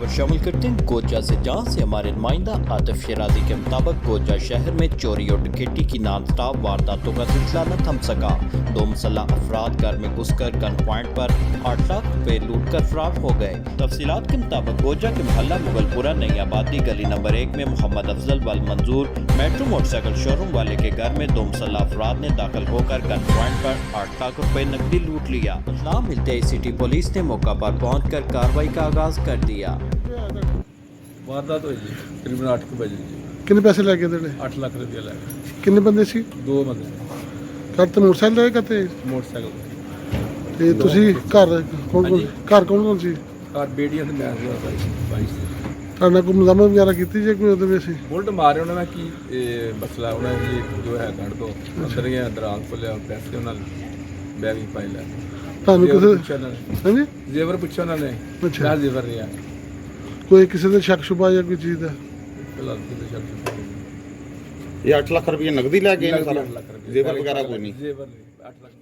खबर शामिल करते हैं गोजा से, जहां से हमारे नुमाइंदा आतिफ शिराजी के मुताबिक गोजा शहर में चोरी और डकैती की नॉन-स्टॉप वारदातों का सिलसिला न थम सका। 2 मुसल्लह अफराद घर में घुसकर गन पॉइंट पर 8 लाख रुपए लूट कर फरार हो गए। तफसीलात के मुताबिक गोजा के मोहल्ला मुगलपुरा नई आबादी गली नंबर 1 में मोहम्मद अफजल वल मंजूर मेट्रो मोटरसाइकिल शोरूम वाले के घर में 2 मुसल्लह अफराद ने दाखिल होकर गन पॉइंट पर 8 लाख रुपए नकदी लूट लिया। इत्तला मिलते ही सिटी पुलिस ने मौका पर पहुंचकर कार्रवाई का आगाज कर दिया। वारदात हुई जी तकरीबन 8 बजे जी। कितने पैसे लगे तेरे? 8 लाख रुपया लगा। कितने बंदे सी? 2 बंदे करते मोटरसाइकिल लगे करते मोटरसाइकिल ਤੇ ਤੁਸੀਂ ਘਰ ਕੌਣ ਸੀ? ਕਾਰ ਬੇੜੀਆਂ ਤੇ ਮੈਂ ਸੀ ਬਾਈਕ ਸੀ। ਤੁਹਾਡਾ ਕੋਈ ਮੁਲਾਜ਼ਮ ਵਗੈਰਾ ਕੀਤੀ ਜੇ ਕੋਈ ਉਹਦੇ ਵਿੱਚ? ਬੁਲਟ ਮਾਰੇ ਉਹਨਾਂ ਨੇ ਕੀ ਮਸਲਾ ਉਹਨਾਂ ਨੇ ਜੋ ਹੈ ਕੱਢ ਦੋ ਅੰਦਰ ਗਿਆ ਦਰਾਲ ਖੋਲਿਆ ਪੈਸੇ ਉਹਨਾਂ ਨੇ ਬੈਗ ਹੀ ਪਾਈ ਲਿਆ। ਤੁਹਾਨੂੰ ਕਿਸੇ ਹਾਂਜੀ ਜ਼ੇਵਰ ਪੁੱਛਿਆ ਉਹਨਾਂ ਨੇ ਅੱਛਾ। ਮੈਂ ਜ਼ੇਵਰ ਨਹੀਂ ਆ ਕੋਈ ਕਿਸੇ ਦੇ ਸ਼ੱਕ ਸ਼ੁਬਾ ਜਾਂ ਕੋਈ ਚੀਜ਼ ਦਾ? ਫਿਲਹਾਲ ਕਿਸੇ ਸ਼ੱਕ ये 8 लाख रुपये नकदी लै गए ने सारा? लाख रुपये जेवर वगैरह कोई नहीं? जेवर नहीं 8 लाख